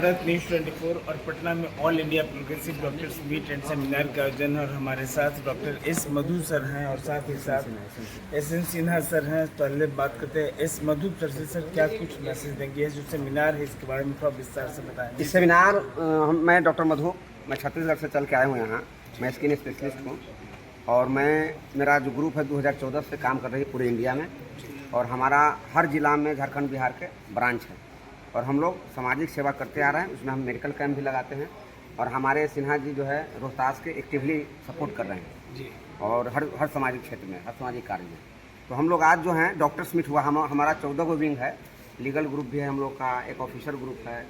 Bharat news 24 और पटना में all India progressive doctors meet and seminar का आयोजन है और हमारे साथ डॉक्टर एस मधु सर हैं और साथ ही साथ एस एन सिन्हा सर हैं। पहले बात करते हैं एस मधु सर से। सर क्या कुछ मैसेज देंगे? जो सेमिनार है इसके बारे में थोड़ा विस्तार से बताएं। इस सेमिनार मैं डॉक्टर मधु, मैं छत्तीसगढ़ से चल के आया हूँ यहाँ। मैं स्किन स्पेशलिस्ट हूँ और मेरा जो ग्रुप है 2014 से काम कर रही है पूरे इंडिया में, और हमारा हर जिला में झारखंड बिहार के ब्रांच है और हम लोग सामाजिक सेवा करते आ रहे हैं। उसमें हम मेडिकल कैंप भी लगाते हैं और हमारे सिन्हा जी जो है रोहतास के एक्टिवली सपोर्ट कर रहे हैं जी, और हर सामाजिक क्षेत्र में, हर सामाजिक कार्य में। तो हम लोग आज जो हैं डॉक्टर्स मीट हुआ। हमारा 14 गो विंग है, लीगल ग्रुप भी है हम लोग का, एक ऑफिसर ग्रुप है,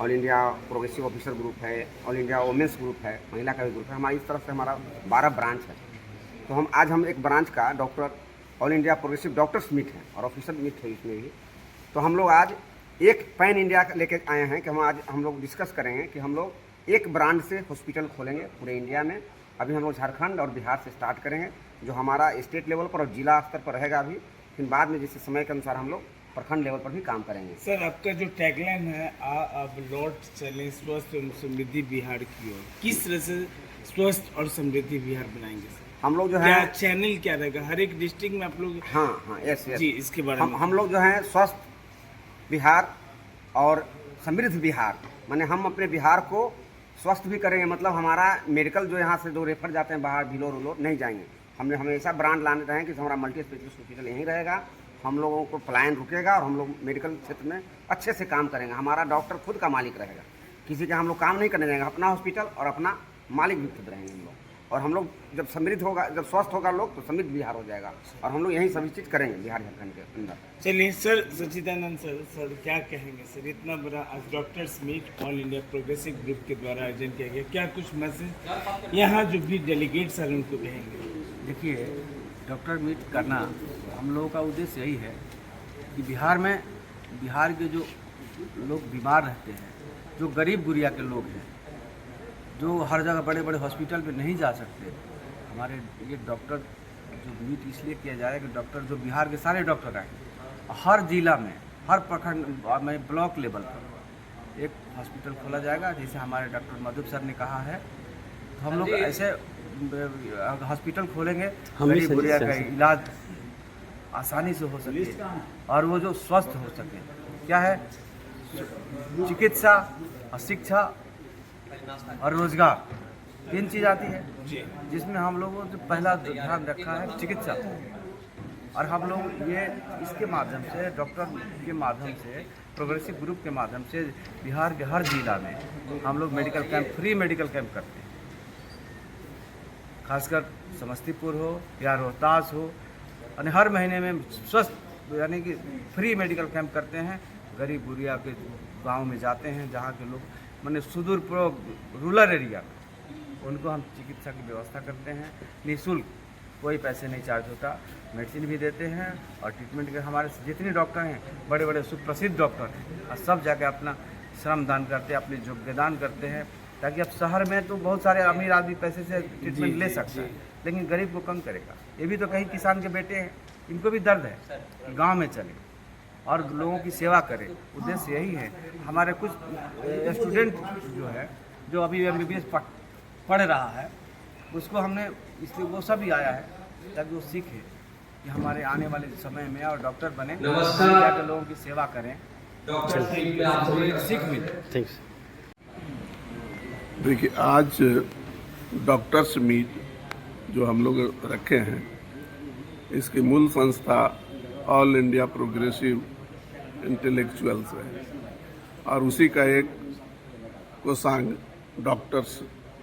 all India progressive officer group है, ऑल इंडिया वुमेंस ग्रुप है, महिला का भी ग्रुप है। हमारी इस तरफ से हमारा 12 ब्रांच है। तो हम एक ब्रांच का doctor all India progressive doctors meet है और ऑफिसर मीट है इसमें भी। तो हम लोग आज एक पैन इंडिया लेके आए हैं कि हम लोग डिस्कस करेंगे कि हम लोग एक ब्रांड से हॉस्पिटल खोलेंगे पूरे इंडिया में। अभी हम लोग झारखंड और बिहार से स्टार्ट करेंगे, जो हमारा स्टेट लेवल पर और जिला स्तर पर रहेगा अभी। फिर बाद में जैसे समय के अनुसार हम लोग प्रखंड लेवल पर भी काम करेंगे। सर आपका जो टैगलाइन है अब लौट चलें स्वस्थ और समृद्धि बिहार की ओर, किस तरह से स्वस्थ और समृद्धि बिहार बनाएंगे सर? हम लोग जो क्या है चैनल क्या रहेगा हर एक डिस्ट्रिक्ट में आप लोग? हाँ यस जी, इसके बारे में हम लोग जो है स्वस्थ बिहार और समृद्ध बिहार, माने हम अपने बिहार को स्वस्थ भी करेंगे। मतलब हमारा मेडिकल जो यहाँ से जो रेफर जाते हैं बाहर भिलोर उलोर नहीं जाएंगे। हमने हमेशा ब्रांड लाने रहे कि हमारा मल्टी स्पेशलिस्ट हॉस्पिटल यहीं रहेगा, हम लोगों को पलायन रुकेगा और हम लोग मेडिकल क्षेत्र में अच्छे से काम करेंगे। हमारा डॉक्टर खुद का मालिक रहेगा, किसी के हम लोग काम नहीं करने देंगे। अपना हॉस्पिटल और अपना मालिक भी खुद रहेंगे हम लोग। और हम लोग जब समृद्ध होगा, जब स्वस्थ होगा लोग, तो समृद्ध बिहार हो जाएगा और हम लोग यही सभी चीज़ करेंगे बिहार झारखंड के अंदर। चलिए सर, सच्चिदानंद सर क्या कहेंगे सर? इतना बड़ा आज doctors meet all India progressive group के द्वारा आयोजन किया गया, क्या कुछ मैसेज यहाँ जो भी डेलीगेट्स हैं उनको कहेंगे? देखिए, डॉक्टर मीट करना हम लोगों का उद्देश्य यही है कि बिहार के जो लोग बीमार रहते हैं, जो गरीब गुरिया के लोग हैं, जो हर जगह बड़े बड़े हॉस्पिटल में नहीं जा सकते, हमारे ये डॉक्टर जो मीट इसलिए किया जा रहा है कि डॉक्टर जो बिहार के सारे डॉक्टर हैं, हर जिला में, हर प्रखंड में, ब्लॉक लेवल पर एक हॉस्पिटल खोला जाएगा। जैसे हमारे डॉक्टर मधु सर ने कहा है, तो हम लोग ऐसे हॉस्पिटल खोलेंगे गरीब गुरिया का इलाज आसानी से हो सके और वो जो स्वस्थ हो सके। क्या है, चिकित्सा और शिक्षा और रोजगार, 3 चीज़ आती है जिसमें हम लोगों ने पहला ध्यान रखा है चिकित्सा। और हम लोग ये इसके माध्यम से, डॉक्टर के माध्यम से, प्रोग्रेसिव ग्रुप के माध्यम से बिहार के हर जिला में हम लोग medical camp, free medical camp करते हैं। खासकर समस्तीपुर हो या रोहतास हो, और हर महीने में स्वस्थ यानी कि फ्री मेडिकल कैंप करते हैं। गरीब गुरिया के गांव में जाते हैं, जहां के लोग माने सुदूर रूरल एरिया, उनको हम चिकित्सा की व्यवस्था करते हैं निःशुल्क, कोई पैसे नहीं चार्ज होता। मेडिसिन भी देते हैं और ट्रीटमेंट के हमारे जितने डॉक्टर हैं, बड़े बड़े सुप्रसिद्ध डॉक्टर हैं, और सब जाके अपना श्रम दान करते हैं, अपने योगदान करते हैं, ताकि अब शहर में तो बहुत सारे अमीर आदमी पैसे से ट्रीटमेंट ले सकते हैं, लेकिन गरीब को कम करेगा। ये भी तो कहीं किसान के बेटे हैं, इनको भी दर्द है कि गाँव में चले और लोगों की सेवा करें। उद्देश्य यही है। हमारे कुछ स्टूडेंट जो है, जो अभी MBBS पढ़ रहा है, उसको हमने इसलिए वो सब भी आया है ताकि वो सीखे कि हमारे आने वाले समय में और डॉक्टर बने, जाकर लोगों की सेवा करें, सीख मिले। देखिए, आज डॉक्टर्स मीट जो हम लोग रखे हैं, इसकी मूल संस्था ऑल इंडिया प्रोग्रेसिव इंटेलेक्चुअल्स है और उसी का एक कोषांग डॉक्टर्स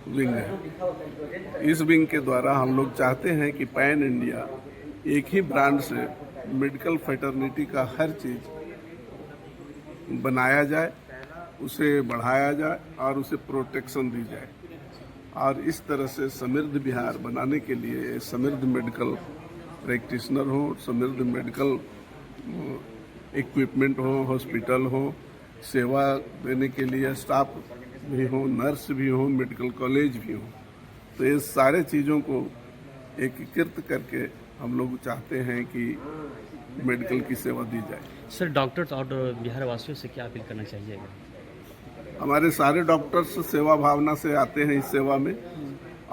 विंग है। इस विंग के द्वारा हम लोग चाहते हैं कि पैन इंडिया एक ही ब्रांड से मेडिकल फैटर्निटी का हर चीज़ बनाया जाए, उसे बढ़ाया जाए और उसे प्रोटेक्शन दी जाए। और इस तरह से समृद्ध बिहार बनाने के लिए समृद्ध मेडिकल प्रैक्टिशनर हो, समृद्ध मेडिकल इक्विपमेंट हो, हॉस्पिटल हो, सेवा देने के लिए स्टाफ भी हो, नर्स भी हो, मेडिकल कॉलेज भी हो। तो ये सारे चीज़ों को एकीकृत करके हम लोग चाहते हैं कि मेडिकल की सेवा दी जाए। सर, डॉक्टर्स और बिहार वासियों से क्या अपील करना चाहिएगा? हमारे सारे डॉक्टर्स सेवा भावना से आते हैं इस सेवा में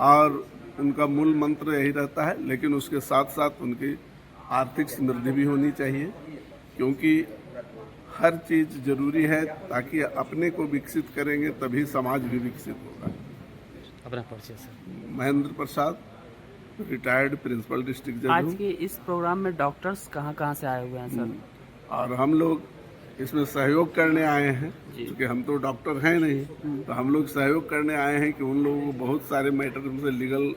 और उनका मूल मंत्र यही रहता है, लेकिन उसके साथ साथ उनकी आर्थिक समृद्धि भी होनी चाहिए, क्योंकि हर चीज़ जरूरी है। ताकि अपने को विकसित करेंगे तभी समाज भी विकसित होगा। अपना परिचय sir. Mahendra Prasad, retired principal district जज आज हूँ। के इस प्रोग्राम में डॉक्टर्स कहाँ से आए हुए हैं सर? और हम लोग इसमें सहयोग करने आए हैं, क्योंकि हम तो डॉक्टर हैं नहीं, तो हम लोग सहयोग करने आए हैं कि उन लोगों को बहुत सारे मैटर में लीगल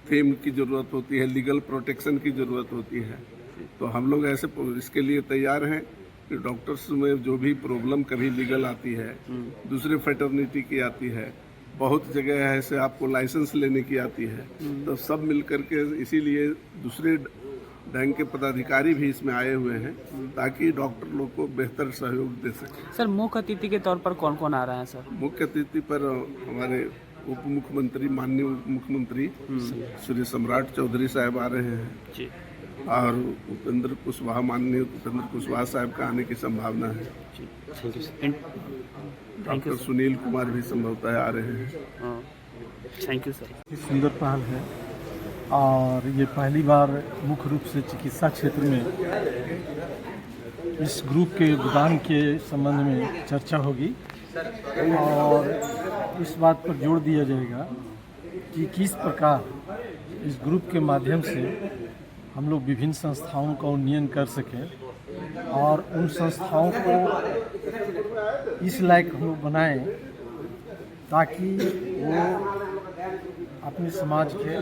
थीम की ज़रूरत होती है, लीगल प्रोटेक्शन की ज़रूरत होती है। तो हम लोग ऐसे इसके लिए तैयार हैं कि डॉक्टर्स में जो भी प्रॉब्लम कभी लीगल आती है, दूसरे फ्रेटर्निटी की आती है, बहुत जगह ऐसे आपको लाइसेंस लेने की आती है, तो सब मिल करके इसीलिए दूसरे ढंग के पदाधिकारी भी इसमें आए हुए हैं ताकि डॉक्टर लोग को बेहतर सहयोग दे सकें। सर मुख्य अतिथि के तौर पर कौन कौन आ रहे हैं सर? मुख्य अतिथि पर हमारे उप मुख्यमंत्री, माननीय उप मुख्यमंत्री श्री सम्राट चौधरी साहब आ रहे हैं जी, और उपेंद्र कुशवाहा, माननीय उपेंद्र कुशवाहा साहब का आने की संभावना है। Thank you sir. Doctor Sunil Kumar भी संभवतः आ रहे हैं। Thank you sir. ये सुंदर पहल है और ये पहली बार मुख्य रूप से चिकित्सा क्षेत्र में इस ग्रुप के योगदान के संबंध में चर्चा होगी और इस बात पर जोर दिया जाएगा कि किस प्रकार इस ग्रुप के माध्यम से हम लोग विभिन्न संस्थाओं का उन्नयन कर सकें और उन संस्थाओं को इस लायक हम लोग बनाएं ताकि वो अपने समाज के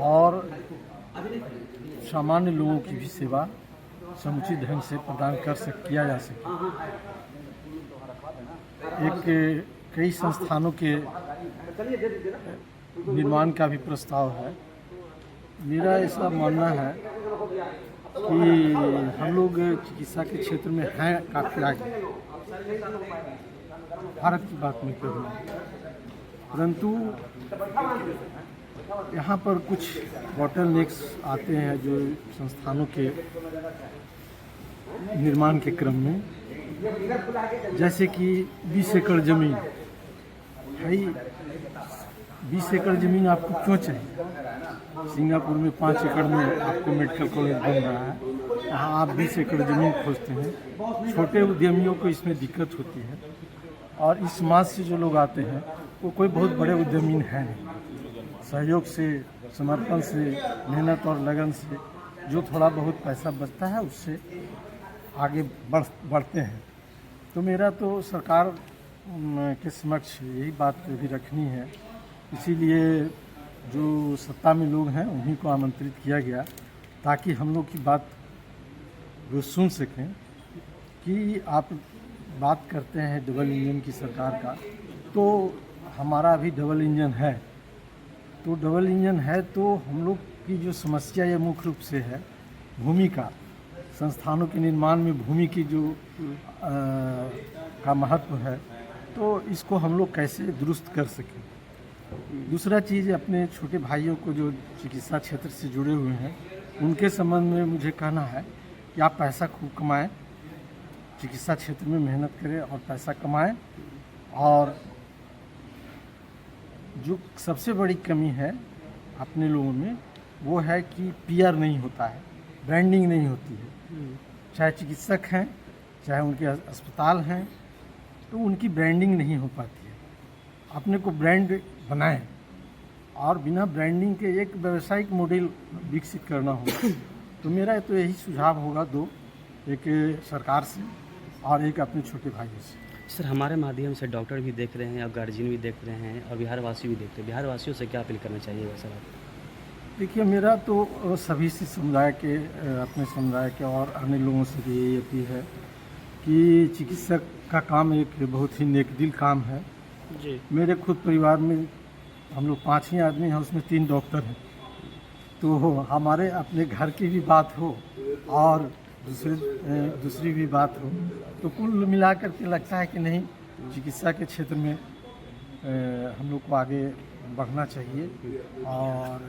और सामान्य लोगों की भी सेवा समुचित ढंग से प्रदान किया जा सके। एक कई संस्थानों के निर्माण का भी प्रस्ताव है। मेरा ऐसा मानना है कि हम लोग चिकित्सा के क्षेत्र में हैं काफ़ी आगे, भारत की बात नहीं कर रहा हूँ, परंतु यहाँ पर कुछ बॉटलनेक्स आते हैं जो संस्थानों के निर्माण के क्रम में, जैसे कि 20 एकड़ ज़मीन। भाई 20 एकड़ ज़मीन आपको क्यों चाहिए? सिंगापुर में 5 एकड़ में आपको मेडिकल कॉलेज बन रहा है, यहाँ आप 20 एकड़ ज़मीन खोजते हैं। छोटे उद्यमियों को इसमें दिक्कत होती है और इस समाज से जो लोग आते हैं वो कोई बहुत बड़े उद्यमी है नहीं। सहयोग से, समर्पण से, मेहनत और लगन से जो थोड़ा बहुत पैसा बचता है उससे आगे बढ़ते हैं। तो मेरा तो सरकार के समक्ष यही बात भी रखनी है, इसीलिए जो सत्ता में लोग हैं उन्हीं को आमंत्रित किया गया ताकि हम लोग की बात वो सुन सकें कि आप बात करते हैं डबल इंजन की सरकार का, तो हमारा भी डबल इंजन है। तो डबल इंजन है तो हम लोग की जो समस्या ये मुख्य रूप से है भूमि का, संस्थानों के निर्माण में भूमि की जो का महत्व है, तो इसको हम लोग कैसे दुरुस्त कर सकें। दूसरा चीज़, अपने छोटे भाइयों को जो चिकित्सा क्षेत्र से जुड़े हुए हैं उनके संबंध में मुझे कहना है कि आप पैसा खूब कमाएं, चिकित्सा क्षेत्र में मेहनत करें और पैसा कमाएं। और जो सबसे बड़ी कमी है अपने लोगों में वो है कि पीआर नहीं होता है, ब्रांडिंग नहीं होती है। चाहे चिकित्सक हैं, चाहे उनके अस्पताल हैं, तो उनकी ब्रांडिंग नहीं हो पाती है। अपने को ब्रांड बनाएं और बिना ब्रांडिंग के एक व्यावसायिक मॉडल विकसित करना होगा। तो मेरा तो यही सुझाव होगा दो, एक सरकार से और एक अपने छोटे भाइयों से। सर हमारे माध्यम से डॉक्टर भी देख रहे हैं और गार्जियन भी देख रहे हैं और बिहारवासी भी देख रहे हैं, बिहारवासियों से क्या अपील करना चाहिए सर? देखिए, मेरा तो सभी से समुदाय के, अपने समुदाय के और अन्य लोगों से भी यही अपील है कि चिकित्सक का काम एक बहुत ही नेकदिल काम है जी। मेरे खुद परिवार में हम लोग 5 ही आदमी हैं, उसमें 3 डॉक्टर हैं। तो हमारे अपने घर की भी बात हो और दूसरी भी बात हो, तो कुल मिला करके लगता है कि नहीं, चिकित्सा के क्षेत्र में हम लोग को आगे बढ़ना चाहिए। और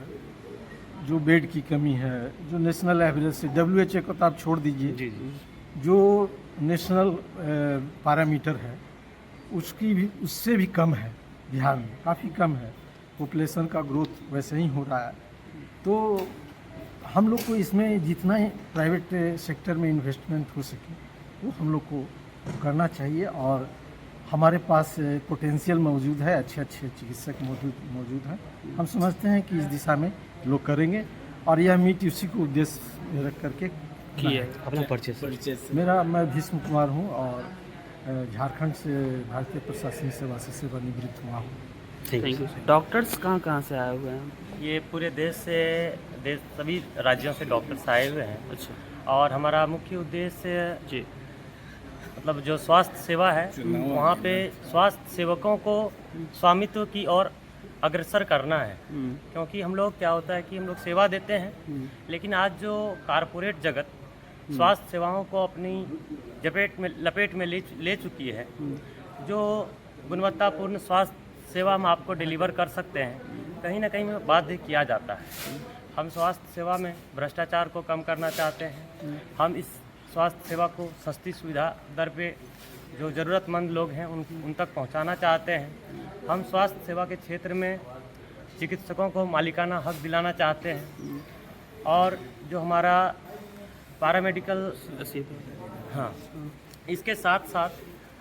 जो बेड की कमी है, जो नेशनल एवरेज से, WHO को तो आप छोड़ दीजिए, जी जी, जो नेशनल पैरामीटर है उससे भी कम है बिहार में, काफ़ी कम है। पॉपुलेशन का ग्रोथ वैसे ही हो रहा है। तो हम लोग को इसमें जितना ही प्राइवेट सेक्टर में इन्वेस्टमेंट हो सके वो हम लोग को करना चाहिए, और हमारे पास पोटेंशियल मौजूद है, अच्छे अच्छे चिकित्सक मौजूद हैं। हम समझते हैं कि इस दिशा में लोग करेंगे, और यह मीट उसी को उद्देश्य रख करके अपना परिचय मैं भीष्म कुमार हूँ, और झारखंड से भारतीय प्रशासनिक सेवा से सेवानिवृत्त हुआ हूँ। Thank you. डॉक्टर्स कहाँ कहाँ से आए हुए हैं? ये पूरे देश सभी राज्यों से डॉक्टर्स आए हुए हैं। अच्छा। और हमारा मुख्य उद्देश्य जी। मतलब जो स्वास्थ्य सेवा है वहाँ पे स्वास्थ्य सेवकों को स्वामित्व की ओर अग्रसर करना है। क्योंकि हम लोग क्या होता है कि हम लोग सेवा देते हैं, लेकिन आज जो कारपोरेट जगत स्वास्थ्य सेवाओं को अपनी लपेट में ले चुकी है, जो गुणवत्तापूर्ण स्वास्थ्य सेवा हम आपको डिलीवर कर सकते हैं, कहीं ना कहीं में बाध्य किया जाता है। हम स्वास्थ्य सेवा में भ्रष्टाचार को कम करना चाहते हैं। हम इस स्वास्थ्य सेवा को सस्ती सुविधा दर पे जो ज़रूरतमंद लोग हैं उन तक पहुंचाना चाहते हैं। हम स्वास्थ्य सेवा के क्षेत्र में चिकित्सकों को मालिकाना हक दिलाना चाहते हैं। और जो हमारा पैरामेडिकल, हाँ, इसके साथ साथ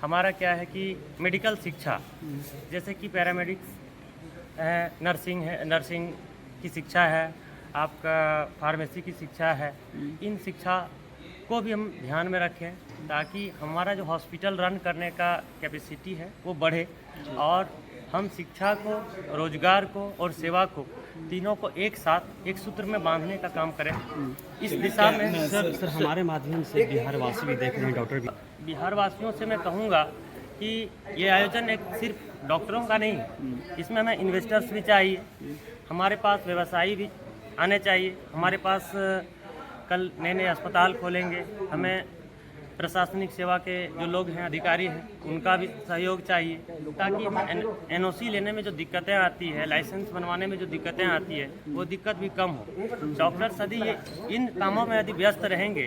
हमारा क्या है कि मेडिकल शिक्षा, जैसे कि पैरामेडिक्स है, नर्सिंग की शिक्षा है, आपका फार्मेसी की शिक्षा है, इन शिक्षा को भी हम ध्यान में रखें ताकि हमारा जो हॉस्पिटल रन करने का कैपेसिटी है वो बढ़े, और हम शिक्षा को, रोजगार को और सेवा को तीनों को एक साथ एक सूत्र में बांधने का काम करें। इस दिशा में सर हमारे माध्यम से बिहार वासी भी देख रहे हैं, डॉक्टर भी। बिहार वासियों से मैं कहूँगा कि ये आयोजन एक सिर्फ डॉक्टरों का नहीं, इसमें हमें इन्वेस्टर्स भी चाहिए, हमारे पास व्यवसायी भी आने चाहिए। हमारे पास कल नए अस्पताल खोलेंगे, हमें प्रशासनिक सेवा के जो लोग हैं, अधिकारी हैं, उनका भी सहयोग चाहिए, ताकि NOC लेने में जो दिक्कतें आती है, लाइसेंस बनवाने में जो दिक्कतें आती है, वो दिक्कत भी कम हो। डॉक्टर्स यदि इन कामों में यदि व्यस्त रहेंगे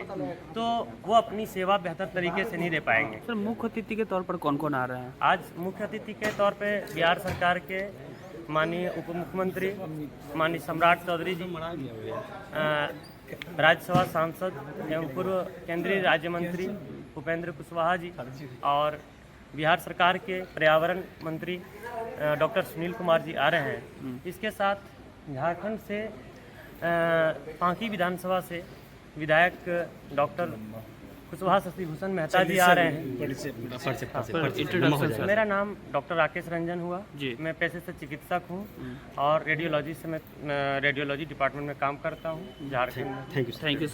तो वो अपनी सेवा बेहतर तरीके से नहीं दे पाएंगे। सर, मुख्य अतिथि के तौर पर कौन कौन आ रहे हैं? आज मुख्य अतिथि के तौर पर बिहार सरकार के माननीय उप मुख्यमंत्री माननीय सम्राट चौधरी जी, राज्यसभा सांसद एवं पूर्व केंद्रीय राज्य मंत्री उपेंद्र कुशवाहा जी, और बिहार सरकार के पर्यावरण मंत्री डॉक्टर सुनील कुमार जी आ रहे हैं। इसके साथ झारखंड से पांकी विधानसभा से विधायक डॉक्टर कुशवाहा शशि भूषण मेहता जी आ रहे हैं। इंट्रोडक्शन। मेरा नाम डॉक्टर राकेश रंजन हुआ जी। मैं पेशे से चिकित्सक हूँ और रेडियोलॉजी से मैं रेडियोलॉजी डिपार्टमेंट में काम करता हूँ झारखंड में। Thank you.